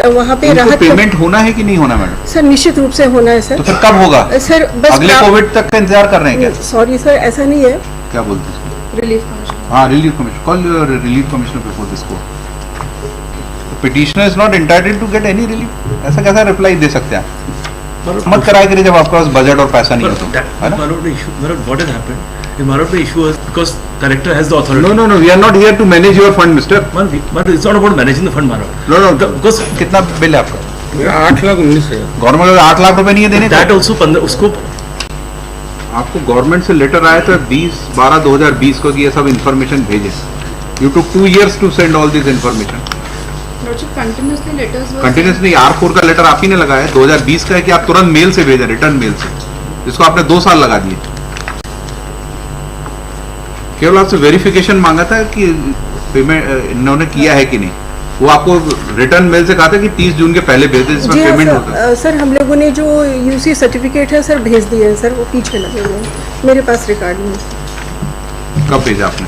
वहाँ पे राहत पेमेंट होना है कि नहीं होना मैडम? सर निश्चित रूप से होना है सर। तो फिर कब होगा सर? बस अगले कोविड तक का इंतजार कर रहे हैं क्या? सॉरी सर, ऐसा नहीं है। क्या बोलते हैं? Relief commission. हाँ, relief commission. Call your relief commissioner before this court. Petitioner is not entitled to get any relief. ऐसा कैसा रिप्लाई दे सकते हैं आप? मत कराया करिए जब आपके पास बजट और पैसा नहीं हो तो, है ना? What has happened? The issue is because collector has the authority. No, we are not here to manage your fund, mister. But it's not about managing the fund, Marot. No, because कितना bill है आपका? 8,19,000। Government को 8 लाख रुपए नहीं है देने? That also 15 उसको आपको गवर्नमेंट से लेटर आया था 20/12/2020 को कि ये सब इन्फॉर्मेशन भेजे। You took 2 years to send all this information. Continuously R4 का लेटर आप ही ने लगाया है। 2020 का है कि आप तुरंत मेल से भेजें, रिटर्न मेल से, जिसको आपने 2 साल लगा दिए। केवल आपसे वेरिफिकेशन मांगा था कि पेमेंट इन्होंने किया है कि नहीं। वो आपको रिटर्न मेल से कहा था कि 30 जून के पहले भेज दें, जिसमें पेमेंट होता है। सर हम लोगों ने जो यूसी सर्टिफिकेट है सर भेज दिए हैं सर, वो पीछे लगे हुए हैं, मेरे पास रिकॉर्ड नहीं। कब भेजा आपने?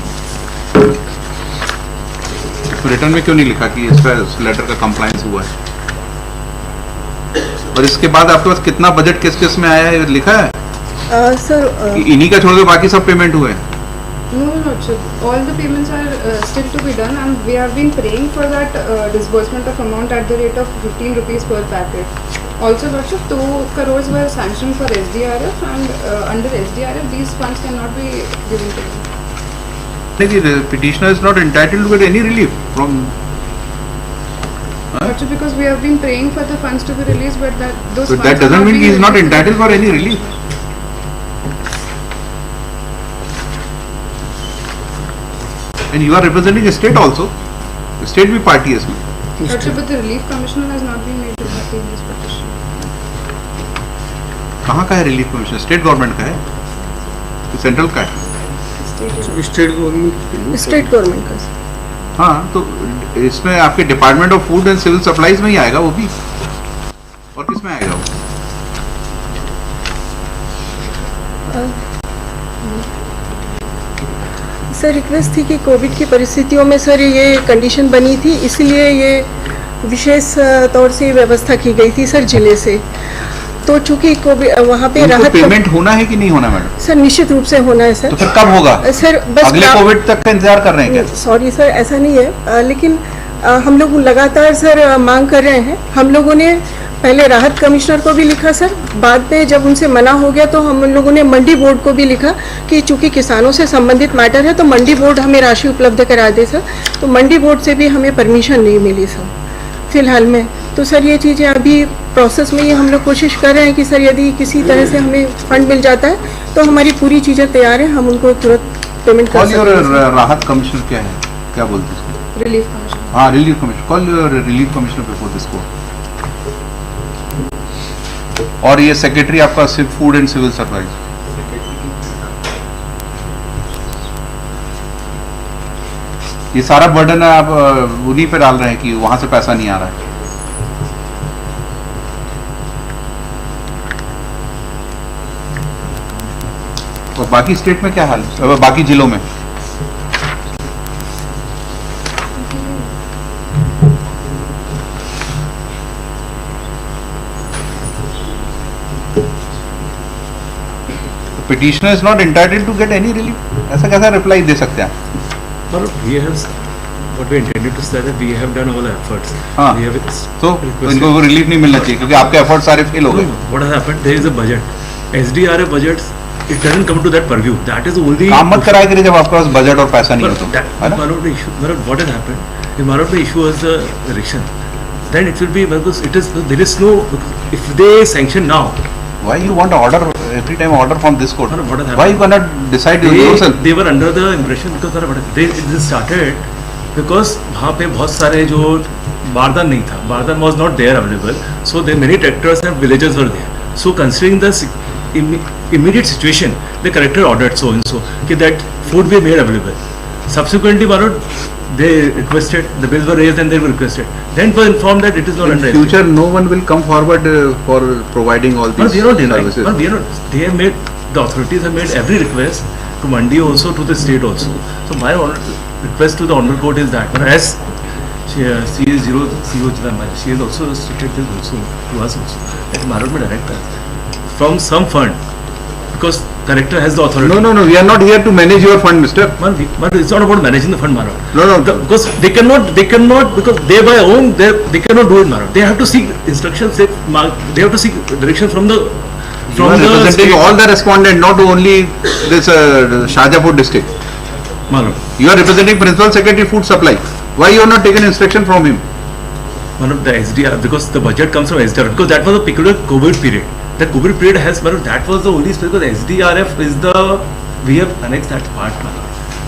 रिटर्न में क्यों नहीं लिखा कि इसका लेटर का कंप्लायंस हुआ है? और इसके बाद आपके पास कितना बजट किस किस में आया है लिखा है? सर इन्हीं का छोड़ के बाकी सब पेमेंट हुए हैं? No, sir. All the payments are still to be done, and we have been praying for that disbursement of amount at the rate of 15 rupees per packet. Also, Lordship, 2 crores were sanctioned for SDRF, and under SDRF, these funds cannot be given to them. The petitioner is not entitled to get any relief from. Lordship, because we have been praying for the funds to be released, but those So funds that doesn't mean he is not entitled for any relief. And you are representing a state also. The state भी party है इसमें. Lordship, but the relief commissioner has not been made to party in this petition. कहाँ का है relief commissioner? State government का है, central का है? स्टेट गवर्नमेंट का। हाँ, तो इसमें आपके department of food and civil supplies में ही आएगा वो भी, और किस में आएगा वो? सर रिक्वेस्ट थी कि कोविड की परिस्थितियों में सर ये कंडीशन बनी थी, इसलिए ये विशेष तौर से व्यवस्था की गई थी सर जिले से। तो चूंकि कोविड वहाँ पे राहत पेमेंट होना है कि नहीं होना मैडम? सर निश्चित रूप से होना है सर। तो फिर कब होगा सर? बस अगले कोविड तक का इंतजार कर रहे हैं क्या? सॉरी सर, ऐसा नहीं है, लेकिन हम लोग लगातार सर मांग कर रहे हैं। हम लोगों ने पहले राहत कमिश्नर को भी लिखा सर, बाद में जब उनसे मना हो गया तो हम लोगों ने मंडी बोर्ड को भी लिखा कि चूंकि किसानों से संबंधित मैटर है तो मंडी बोर्ड हमें राशि उपलब्ध करा दे सर। तो मंडी बोर्ड से भी हमें परमिशन नहीं मिली सर फिलहाल में। तो सर ये चीज़ें अभी प्रोसेस में, ये हम लोग कोशिश कर रहे हैं कि सर यदि किसी तरह से हमें फंड मिल जाता है तो हमारी पूरी चीज़ें तैयार हैं, हम उनको तुरंत पेमेंट कर सकते हैं। राहत कमिश्नर क्या है, क्या बोलते हैं? Relief commissioner. हाँ, relief commissioner. Call your relief commissioner before this court. और ये सेक्रेटरी आपका फूड एंड सिविल सप्लाईज, ये सारा बर्डन आप उन्हीं पे डाल रहे हैं कि वहां से पैसा नहीं आ रहा है। और बाकी स्टेट में क्या हाल है, बाकी जिलों में? Petitioner is not entitled to get any relief. ऐसा कैसा रिप्लाई दे सकते हैं? what we intended to say that we have done all efforts. हाँ, We have तो इनको रिलीफ नहीं मिलना चाहिए क्योंकि आपके एफर्ट सारे फेल हो गए। What has happened? There is a budget. SDRF budgets. It doesn't come to that purview. That is only. काम मत कराया करिए जब आपके पास बजट और पैसा नहीं हो तो, है ना? What has happened? If the issue was the election, then it will be because there is no. If they sanction now. Why you want order every time order from this court? No, what has Why happened? you cannot decide yourself? They were under the impression because they started because वहाँ पे बहुत सारे जो बारदान नहीं था, बारदान was not there available, so there many tractors and villages were there. So considering the immediate situation, the collector ordered so and so that food be made available. Subsequently, they requested, the bills were raised and they were requested. Then was informed that it is not In under future, no one will come forward for providing all these we are not denying. services. We are not. They have made, the authorities have made every request to Mandi also, to the state also. So my request to the Honourable Court is that as she is zero CEO Chidambaram. She has also restricted this also to us also. That Marot may direct us from some fund because director has the authority. No. We are not here to manage your fund, mister. Man, it's not about managing the fund, Marot. No. Because they cannot because they by own they cannot do it, Marot. They have to seek instructions. They have to seek direction from the You are representing state. all the respondent, not only this Shahjahanpur district. Marot. You are representing Principal Secretary Food Supply. Why you are not taken instruction from him? One of the SDR, because the budget comes from SDR, because that was a peculiar COVID period. The COVID period has, that was the only space, because SDRF is we have annexed that part.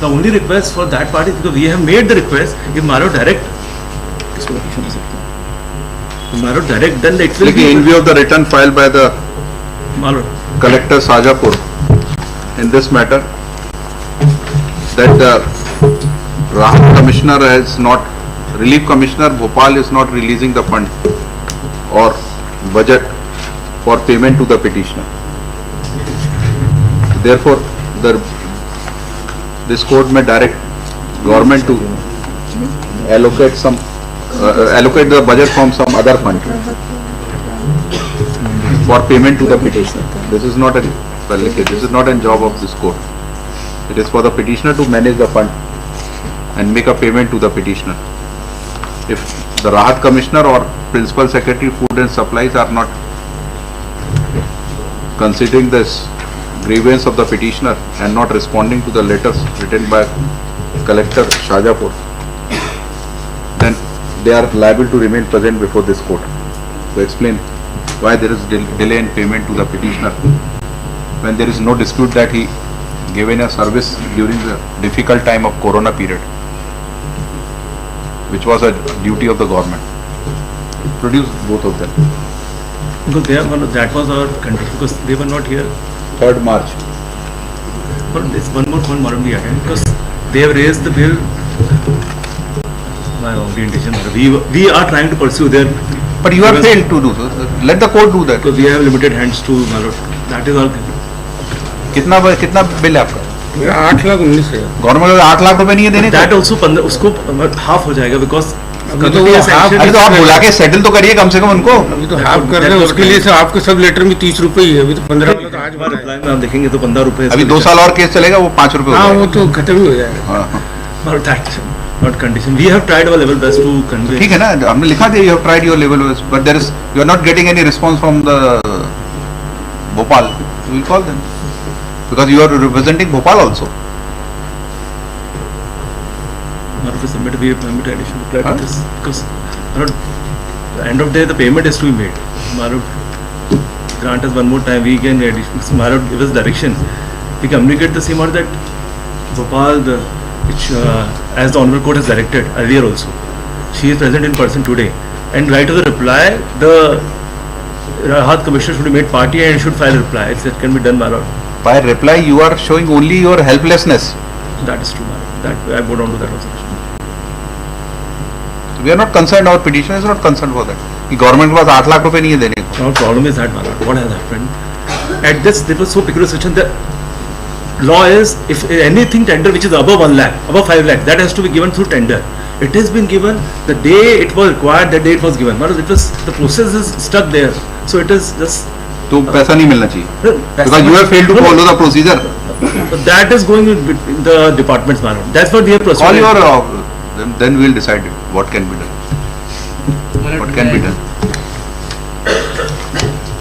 The only request for that part is because we have made the request, if Maro direct, then it will Like in view of the return filed by the Maro. Collector Shahjahanpur in this matter, that the Rahat Commissioner is not, Relief Commissioner Bhopal is not releasing the fund or budget for payment to the petitioner. Therefore, this court may direct government to allocate allocate the budget from some other fund for payment to the petitioner. This is not a job of this court. It is for the petitioner to manage the fund and make a payment to the petitioner. If the Rahat Commissioner or Principal Secretary Food and Supplies are not considering this grievance of the petitioner and not responding to the letters written by Collector Shahjahanpur, then they are liable to remain present before this court to explain why there is delay in payment to the petitioner when there is no dispute that he given a service during the difficult time of Corona period, which was a duty of the government. Produce both of them. Because that was our condition, because they were not here. 3rd March. But there's one more point, Madam, because they have raised the bill. My orientation, we are trying to pursue their. But you are failed to do so. Let the court do that. Because we have limited hands to Marot. That is all. कितना bill है आपका? मेरा 8,19,000। Government को 8 लाख रुपए नहीं है देने That also 15 उसको हाफ हो जाएगा because अभी तो वो हाफ अरे तो आप बुला के सेटल तो करिए कम से कम उनको। अभी तो हाफ कर रहे हैं, उसके लिए सब आपके सब लेटर में 30 रुपए ही है। अभी तो 15 वाला तो आज भरा है। रिप्लाई में आप देखेंगे तो 15 रुपए अभी 2 साल और केस चलेगा वो 5 रुपए हो हाँ, वो जाएगा। तो खत्म ही हो जाएगा। हाँ, Not that, not condition. We have tried our level best to convey. ठीक है ना, हमने लिखा दिया, you have tried your level best, but there is, you are not getting any response from the Bhopal. We will call them because you are representing Bhopal also. Not to submit, we have submitted additional reply to this because at the end of the day the payment is to be made. Marut, grant us one more time. We can Marut give us direction. We communicate the same order that Bhopal, which as the Honorable Court has directed earlier also, she is present in person today. And right to the reply, the Rahat Commissioner should be made party and should file a reply. It can be done, Marut. By reply, you are showing only your helplessness. That is true, Marut. That I go down to that also. We are not concerned. Our petitioner is not concerned for that. कि government के पास 8 लाख रुपए नहीं है देने को। Our problem is that, Marut. What has happened? At this, there was so peculiar situation. The law is if anything tender which is above 1 lakh, above 5 lakh, that has to be given through tender. It has been given the day it was required, the day it was given. Marut, it was the process is stuck there. So it is just. तो पैसा नहीं मिलना चाहिए because you have failed to follow the procedure. But that is going in the departments, Marut. That's what we have Call proceeded. your then we will decide what can be done. What can be done.